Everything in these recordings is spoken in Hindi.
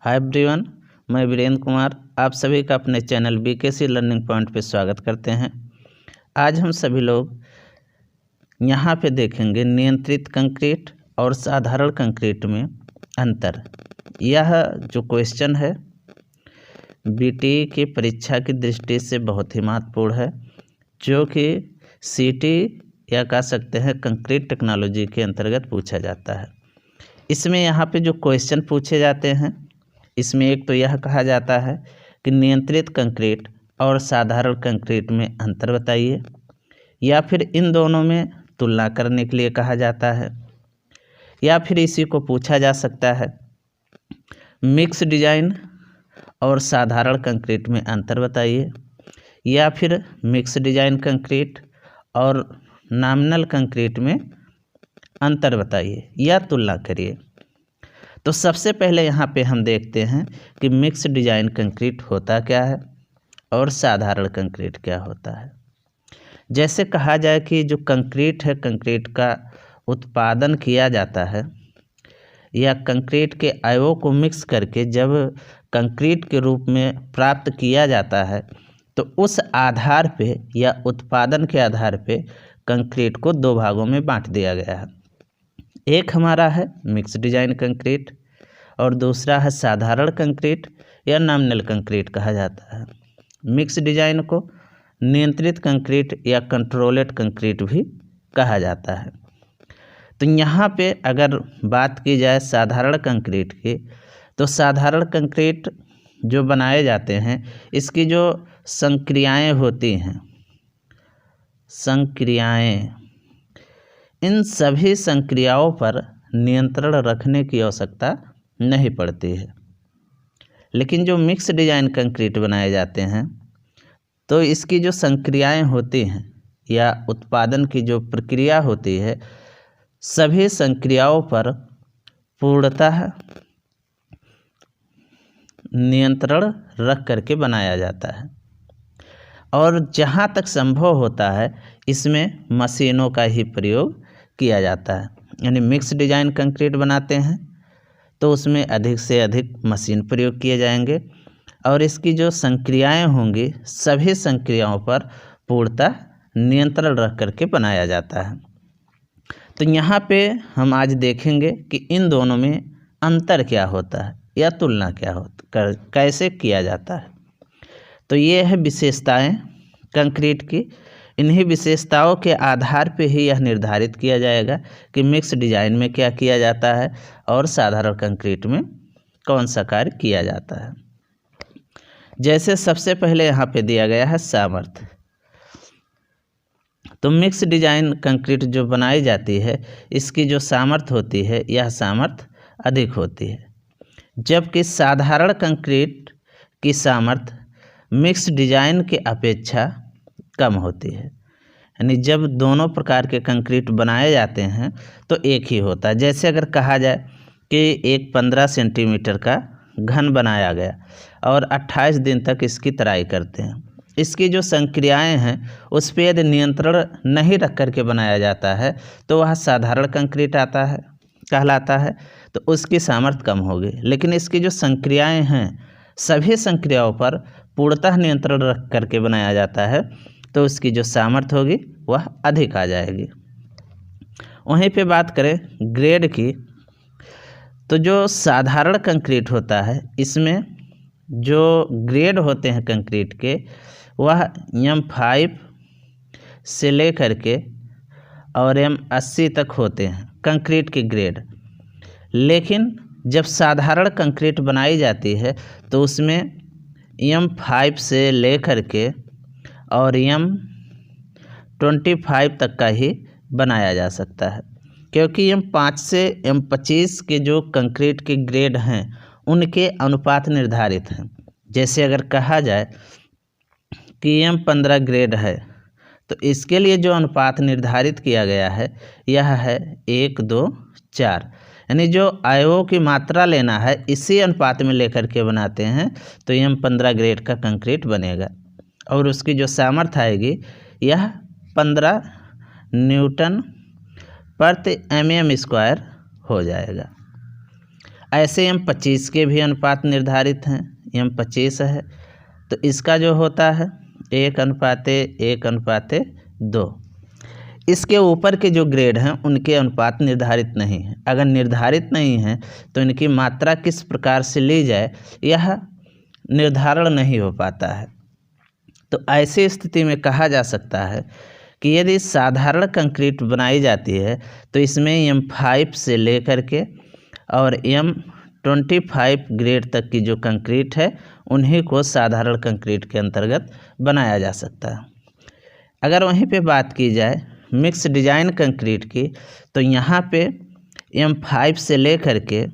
हाय एवरीवन, मैं वीरेंद्र कुमार आप सभी का अपने चैनल बीकेसी लर्निंग पॉइंट पे स्वागत करते हैं। आज हम सभी लोग यहाँ पे देखेंगे नियंत्रित कंक्रीट और साधारण कंक्रीट में अंतर। यह जो क्वेश्चन है बीटीई की परीक्षा की दृष्टि से बहुत ही महत्वपूर्ण है, जो कि सीटी या कह सकते हैं कंक्रीट टेक्नोलॉजी के अंतर्गत पूछा जाता है। इसमें यहाँ पे जो क्वेश्चन पूछे जाते हैं, इसमें एक तो यह कहा जाता है कि नियंत्रित कंक्रीट और साधारण कंक्रीट में अंतर बताइए, या फिर इन दोनों में तुलना करने के लिए कहा जाता है, या फिर इसी को पूछा जा सकता है मिक्स डिजाइन और साधारण कंक्रीट में अंतर बताइए, या फिर मिक्स डिजाइन कंक्रीट और नॉमिनल कंक्रीट में अंतर बताइए या तुलना करिए। तो सबसे पहले यहाँ पे हम देखते हैं कि मिक्स डिजाइन कंक्रीट होता क्या है और साधारण कंक्रीट क्या होता है। जैसे कहा जाए कि जो कंक्रीट है, कंक्रीट का उत्पादन किया जाता है या कंक्रीट के अवयवों को मिक्स करके जब कंक्रीट के रूप में प्राप्त किया जाता है, तो उस आधार पे या उत्पादन के आधार पे कंक्रीट को दो भागों में बांट दिया गया है। एक हमारा है मिक्स डिजाइन कंक्रीट और दूसरा है साधारण कंक्रीट या नॉमिनल कंक्रीट कहा जाता है। मिक्स डिजाइन को नियंत्रित कंक्रीट या कंट्रोलेड कंक्रीट भी कहा जाता है। तो यहाँ पे अगर बात की जाए साधारण कंक्रीट की, तो साधारण कंक्रीट जो बनाए जाते हैं, इसकी जो संक्रियाएं होती हैं, संक्रियाएं, इन सभी संक्रियाओं पर नियंत्रण रखने की आवश्यकता नहीं पड़ती है। लेकिन जो मिक्स डिजाइन कंक्रीट बनाए जाते हैं, तो इसकी जो संक्रियाएं होती हैं या उत्पादन की जो प्रक्रिया होती है, सभी संक्रियाओं पर पूर्णतः नियंत्रण रख करके बनाया जाता है और जहाँ तक संभव होता है इसमें मशीनों का ही प्रयोग किया जाता है। यानी मिक्स डिजाइन कंक्रीट बनाते हैं तो उसमें अधिक से अधिक मशीन प्रयोग किए जाएंगे और इसकी जो संक्रियाएं होंगी, सभी संक्रियाओं पर पूर्णतः नियंत्रण रख करके बनाया जाता है। तो यहाँ पे हम आज देखेंगे कि इन दोनों में अंतर क्या होता है या तुलना क्या कैसे किया जाता है। तो ये है विशेषताएं कंक्रीट की। इन्हीं विशेषताओं के आधार पे ही यह निर्धारित किया जाएगा कि मिक्स डिजाइन में क्या किया जाता है और साधारण कंक्रीट में कौन सा कार्य किया जाता है। जैसे सबसे पहले यहाँ पे दिया गया है सामर्थ्य। तो मिक्स डिजाइन कंक्रीट जो बनाई जाती है, इसकी जो सामर्थ्य होती है, यह सामर्थ्य अधिक होती है, जबकि साधारण कंक्रीट की सामर्थ्य मिक्स डिजाइन के अपेक्षा कम होती है। यानी जब दोनों प्रकार के कंक्रीट बनाए जाते हैं तो एक ही होता है। जैसे अगर कहा जाए कि एक 15 सेंटीमीटर का घन बनाया गया और 28 दिन तक इसकी तराई करते हैं, इसकी जो संक्रियाएं हैं उस पर यदि नियंत्रण नहीं रख करके बनाया जाता है तो वह साधारण कंक्रीट कहलाता है, तो उसकी सामर्थ्य कम होगी। लेकिन इसकी जो संक्रियाएं हैं, सभी संक्रियाओं पर पूर्णतः नियंत्रण रख करके बनाया जाता है, तो उसकी जो सामर्थ्य होगी वह अधिक आ जाएगी। वहीं पे बात करें ग्रेड की, तो जो साधारण कंक्रीट होता है, इसमें जो ग्रेड होते हैं कंक्रीट के, वह M5 से लेकर के और M80 तक होते हैं कंक्रीट के ग्रेड। लेकिन जब साधारण कंक्रीट बनाई जाती है तो उसमें M5 से लेकर के और M25 तक का ही बनाया जा सकता है, क्योंकि M5 से M25 के जो कंक्रीट के ग्रेड हैं उनके अनुपात निर्धारित हैं। जैसे अगर कहा जाए कि M15 ग्रेड है, तो इसके लिए जो अनुपात निर्धारित किया गया है यह है 1:2:4। यानी जो अवयवों की मात्रा लेना है इसी अनुपात में लेकर के बनाते हैं तो M15 ग्रेड का कंक्रीट बनेगा और उसकी जो सामर्थ्य आएगी यह 15 न्यूटन प्रति mm² हो जाएगा। ऐसे M25 के भी अनुपात निर्धारित हैं। M25 है तो इसका जो होता है 1:1:2। इसके ऊपर के जो ग्रेड हैं उनके अनुपात निर्धारित नहीं है। अगर निर्धारित नहीं है तो इनकी मात्रा किस प्रकार से ली जाए यह निर्धारण नहीं हो पाता है। तो ऐसी स्थिति में कहा जा सकता है कि यदि साधारण कंक्रीट बनाई जाती है तो इसमें M5 से लेकर के और M25 ग्रेड तक की जो कंक्रीट है उन्हीं को साधारण कंक्रीट के अंतर्गत बनाया जा सकता है। अगर वहीं पे बात की जाए मिक्स डिजाइन कंक्रीट की तो यहाँ पे M5 से लेकर के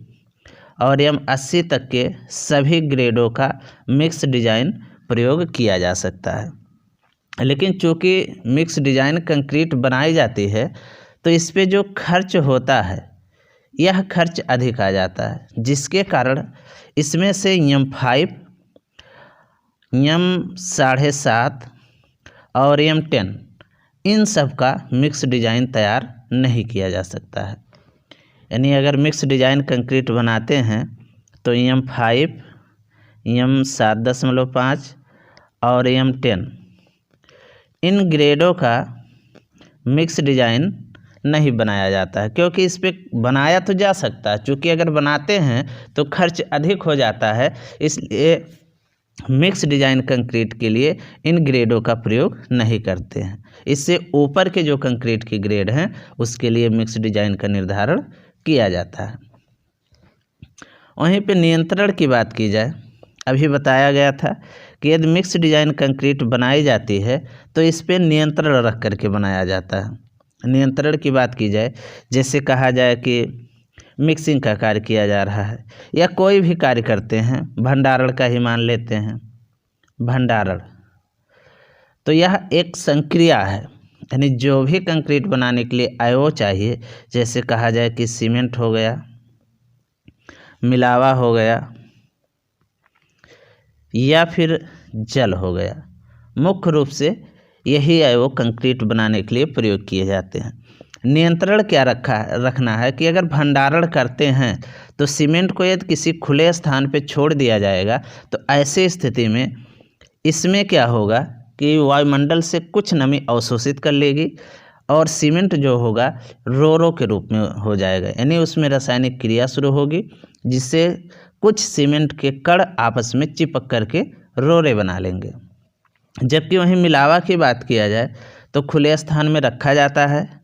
और M80 तक के सभी ग्रेडों का मिक्स डिजाइन प्रयोग किया जा सकता है। लेकिन चूँकि मिक्स डिजाइन कंक्रीट बनाई जाती है तो इस पे जो खर्च होता है यह खर्च अधिक आ जाता है, जिसके कारण इसमें से M5, M7.5 और M10 इन सब का मिक्स डिजाइन तैयार नहीं किया जा सकता है। यानी अगर मिक्स डिजाइन कंक्रीट बनाते हैं तो M5, M7.5 और M10 इन ग्रेडों का मिक्स डिजाइन नहीं बनाया जाता है, क्योंकि इस पे बनाया तो जा सकता है, चूँकि अगर बनाते हैं तो खर्च अधिक हो जाता है, इसलिए मिक्स डिजाइन कंक्रीट के लिए इन ग्रेडों का प्रयोग नहीं करते हैं। इससे ऊपर के जो कंक्रीट की ग्रेड हैं उसके लिए मिक्स डिजाइन का निर्धारण किया जाता है। वहीं पे नियंत्रण की बात की जाए, अभी बताया गया था कि यदि मिक्स डिजाइन कंक्रीट बनाई जाती है तो इस पे नियंत्रण रख करके बनाया जाता है। नियंत्रण की बात की जाए, जैसे कहा जाए कि मिक्सिंग का कार्य किया जा रहा है या कोई भी कार्य करते हैं, भंडारण का ही मान लेते हैं। भंडारण तो यह एक संक्रिया है, यानी जो भी कंक्रीट बनाने के लिए आयो चाहिए, जैसे कहा जाए कि सीमेंट हो गया, मिलावा हो गया या फिर जल हो गया, मुख्य रूप से यही आयो कंक्रीट बनाने के लिए प्रयोग किए जाते हैं। नियंत्रण क्या रखना है कि अगर भंडारण करते हैं तो सीमेंट को यदि किसी खुले स्थान पे छोड़ दिया जाएगा तो ऐसी स्थिति में इसमें क्या होगा कि वायुमंडल से कुछ नमी अवशोषित कर लेगी और सीमेंट जो होगा रोरो के रूप में हो जाएगा, यानी उसमें रासायनिक क्रिया शुरू होगी जिससे कुछ सीमेंट के कण आपस में चिपक करके रोरे बना लेंगे। जबकि वहीं मिलावा की बात किया जाए तो खुले स्थान में रखा जाता है,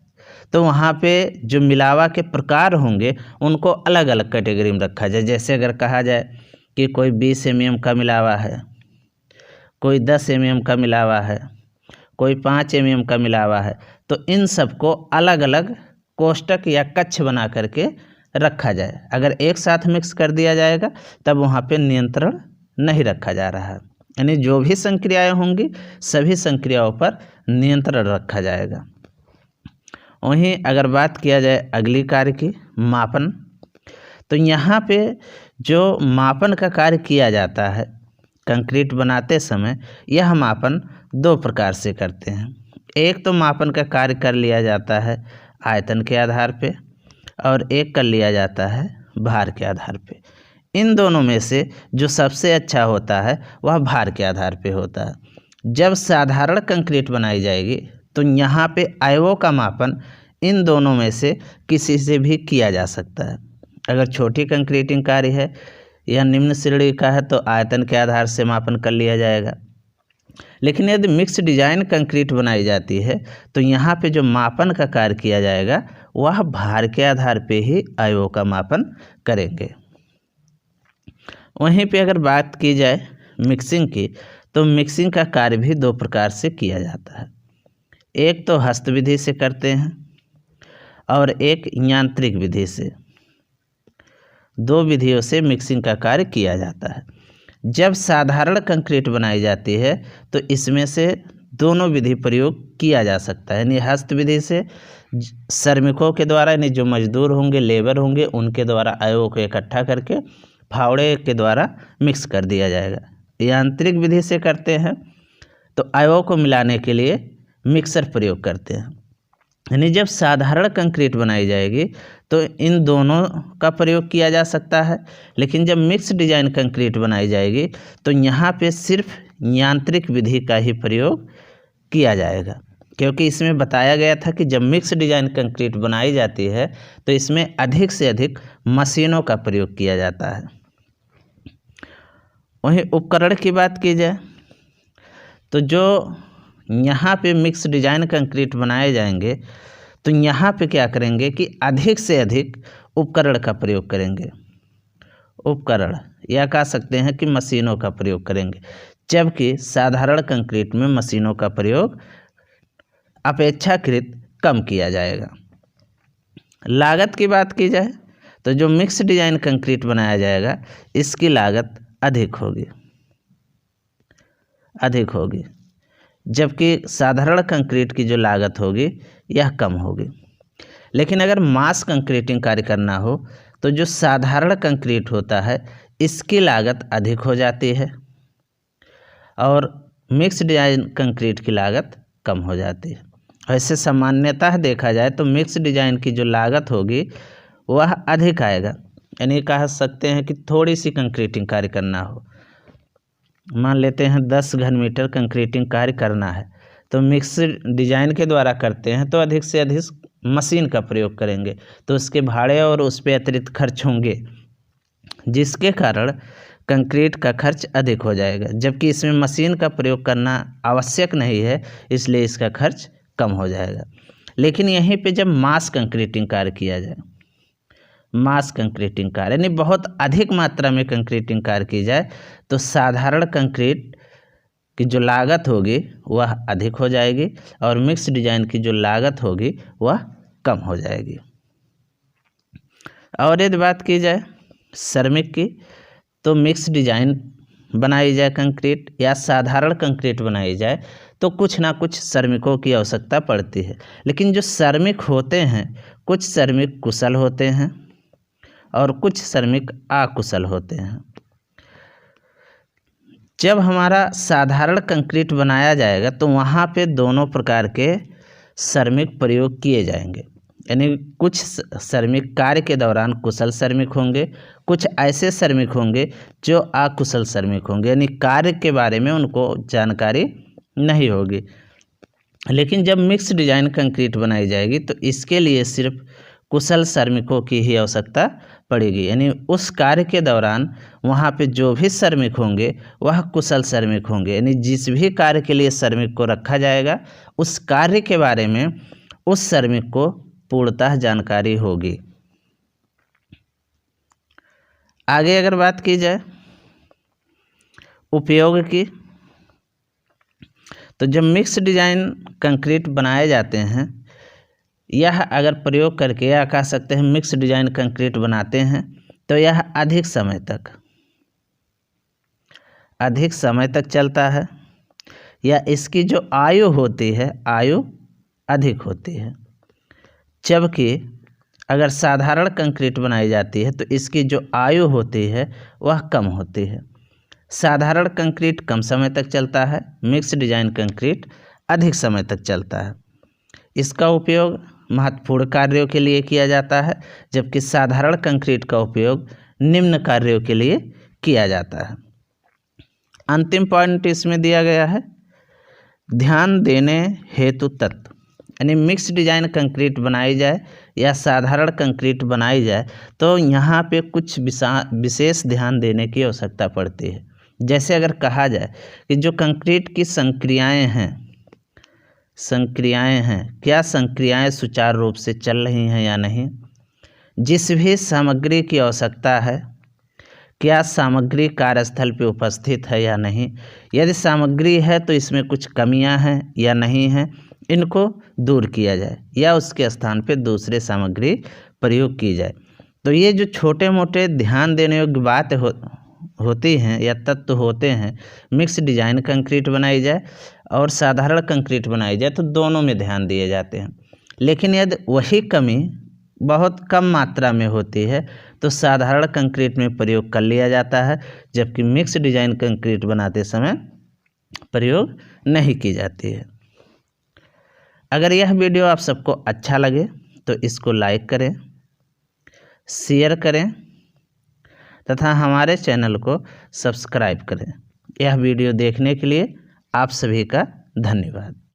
तो वहाँ पे जो मिलावा के प्रकार होंगे उनको अलग अलग कैटेगरी में रखा जाए। जैसे अगर कहा जाए कि कोई 20 mm का मिलावा है, कोई 10 mm का मिलावा है, कोई 5 mm का मिलावा है, तो इन सबको अलग अलग कोष्टक या कक्ष बना करके रखा जाए। अगर एक साथ मिक्स कर दिया जाएगा तब वहाँ पे नियंत्रण नहीं रखा जा रहा है, यानी जो भी संक्रियाएं होंगी सभी संक्रियाओं पर नियंत्रण रखा जाएगा। वहीं अगर बात किया जाए अगली कार्य की, मापन, तो यहाँ पे जो मापन का कार्य किया जाता है कंक्रीट बनाते समय, यह मापन दो प्रकार से करते हैं। एक तो मापन का कार्य कर लिया जाता है आयतन के आधार पे और एक कर लिया जाता है भार के आधार पे। इन दोनों में से जो सबसे अच्छा होता है वह भार के आधार पे होता है। जब साधारण कंक्रीट बनाई जाएगी तो यहाँ पे आयवों का मापन इन दोनों में से किसी से भी किया जा सकता है। अगर छोटी कंक्रीटिंग कार्य है या निम्न श्रेणी का है तो आयतन के आधार से मापन कर लिया जाएगा। लेकिन यदि मिक्स डिजाइन कंक्रीट बनाई जाती है तो यहाँ पे जो मापन का कार्य किया जाएगा वह भार के आधार पे ही आयवों का मापन करेंगे। वहीं पे अगर बात की जाए मिक्सिंग की, तो मिक्सिंग का कार्य भी दो प्रकार से किया जाता है। एक तो हस्त विधि से करते हैं और एक यांत्रिक विधि से। दो विधियों से मिक्सिंग का कार्य किया जाता है। जब साधारण कंक्रीट बनाई जाती है तो इसमें से दोनों विधि प्रयोग किया जा सकता है। यानी हस्त विधि से श्रमिकों के द्वारा, यानी जो मजदूर होंगे, लेबर होंगे, उनके द्वारा आयों को इकट्ठा करके फावड़े के द्वारा मिक्स कर दिया जाएगा। यांत्रिक विधि से करते हैं तो आयों को मिलाने के लिए मिक्सर प्रयोग करते हैं। यानी जब साधारण कंक्रीट बनाई जाएगी तो इन दोनों का प्रयोग किया जा सकता है, लेकिन जब मिक्स डिजाइन कंक्रीट बनाई जाएगी तो यहाँ पे सिर्फ यांत्रिक विधि का ही प्रयोग किया जाएगा, क्योंकि इसमें बताया गया था कि जब मिक्स डिजाइन कंक्रीट बनाई जाती है तो इसमें अधिक से अधिक मशीनों का प्रयोग किया जाता है। वहीं उपकरण की बात की जाए तो जो यहाँ पे मिक्स डिजाइन कंक्रीट बनाए जाएंगे तो यहाँ पे क्या करेंगे कि अधिक से अधिक उपकरण का प्रयोग करेंगे, उपकरण या कह सकते हैं कि मशीनों का प्रयोग करेंगे, जबकि साधारण कंक्रीट में मशीनों का प्रयोग अपेक्षाकृत कम किया जाएगा। लागत की बात की जाए तो जो मिक्स डिजाइन कंक्रीट बनाया जाएगा इसकी लागत अधिक होगी, जबकि साधारण कंक्रीट की जो लागत होगी यह कम होगी। लेकिन अगर मास कंक्रीटिंग कार्य करना हो तो जो साधारण कंक्रीट होता है इसकी लागत अधिक हो जाती है और मिक्स डिजाइन कंक्रीट की लागत कम हो जाती है। वैसे सामान्यतः देखा जाए तो मिक्स डिजाइन की जो लागत होगी वह अधिक आएगा, यानी कह सकते हैं कि थोड़ी सी कंक्रीटिंग कार्य करना हो, मान लेते हैं 10 घन मीटर कंक्रीटिंग कार्य करना है तो मिक्स डिजाइन के द्वारा करते हैं तो अधिक से अधिक मशीन का प्रयोग करेंगे तो उसके भाड़े और उस पर अतिरिक्त खर्च होंगे, जिसके कारण कंक्रीट का खर्च अधिक हो जाएगा, जबकि इसमें मशीन का प्रयोग करना आवश्यक नहीं है इसलिए इसका खर्च कम हो जाएगा। लेकिन यहीं पे जब मास कंक्रीटिंग कार्य किया जाए, मास कंक्रीटिंग कार्य यानी बहुत अधिक मात्रा में कंक्रीटिंग कार्य की जाए तो साधारण कंक्रीट की जो लागत होगी वह अधिक हो जाएगी और मिक्स डिजाइन की जो लागत होगी वह कम हो जाएगी। और यदि बात की जाए श्रमिक की तो मिक्स डिजाइन बनाई जाए कंक्रीट या साधारण कंक्रीट बनाई जाए तो कुछ ना कुछ श्रमिकों की आवश्यकता पड़ती है, लेकिन जो श्रमिक होते हैं कुछ श्रमिक कुशल होते हैं और कुछ श्रमिक अकुशल होते हैं। जब हमारा साधारण कंक्रीट बनाया जाएगा तो वहाँ पे दोनों प्रकार के श्रमिक प्रयोग किए जाएंगे, यानी कुछ श्रमिक कार्य के दौरान कुशल श्रमिक होंगे, कुछ ऐसे श्रमिक होंगे जो अकुशल श्रमिक होंगे, यानी कार्य के बारे में उनको जानकारी नहीं होगी। लेकिन जब मिक्स डिजाइन कंक्रीट बनाई जाएगी तो इसके लिए सिर्फ कुशल श्रमिकों की ही आवश्यकता पड़ेगी, यानी उस कार्य के दौरान वहाँ पे जो भी श्रमिक होंगे वह कुशल श्रमिक होंगे, यानी जिस भी कार्य के लिए श्रमिक को रखा जाएगा उस कार्य के बारे में उस श्रमिक को पूर्णतः जानकारी होगी। आगे अगर बात की जाए उपयोग की तो जब मिक्स डिजाइन कंक्रीट बनाए जाते हैं यह अगर प्रयोग करके या कह सकते हैं मिक्स डिजाइन कंक्रीट बनाते हैं तो यह अधिक समय तक चलता है या इसकी जो आयु होती है आयु अधिक होती है, जबकि अगर साधारण कंक्रीट बनाई जाती है तो इसकी जो आयु होती है वह कम होती है। साधारण कंक्रीट कम समय तक चलता है, मिक्स डिजाइन कंक्रीट अधिक समय तक चलता है। इसका उपयोग महत्वपूर्ण कार्यों के लिए किया जाता है, जबकि साधारण कंक्रीट का उपयोग निम्न कार्यों के लिए किया जाता है। अंतिम पॉइंट इसमें दिया गया है ध्यान देने हेतु तत्व, यानी मिक्स डिजाइन कंक्रीट बनाई जाए या साधारण कंक्रीट बनाई जाए तो यहाँ पे कुछ विशेष ध्यान देने की आवश्यकता पड़ती है। जैसे अगर कहा जाए कि जो कंक्रीट की संक्रियाएं हैं क्या संक्रियाएं सुचारू रूप से चल रही हैं या नहीं, जिस भी सामग्री की आवश्यकता है क्या सामग्री कार्यस्थल पे उपस्थित है या नहीं, यदि सामग्री है तो इसमें कुछ कमियां हैं या नहीं हैं, इनको दूर किया जाए या उसके स्थान पे दूसरे सामग्री प्रयोग की जाए। तो ये जो छोटे मोटे ध्यान देने योग्य बात होती हैं या तत्व होते हैं, मिक्स डिजाइन कंक्रीट बनाई जाए और साधारण कंक्रीट बनाई जाए तो दोनों में ध्यान दिए जाते हैं। लेकिन यदि वही कमी बहुत कम मात्रा में होती है तो साधारण कंक्रीट में प्रयोग कर लिया जाता है, जबकि मिक्स डिजाइन कंक्रीट बनाते समय प्रयोग नहीं की जाती है। अगर यह वीडियो आप सबको अच्छा लगे तो इसको लाइक करें, शेयर करें तथा हमारे चैनल को सब्सक्राइब करें। यह वीडियो देखने के लिए आप सभी का धन्यवाद।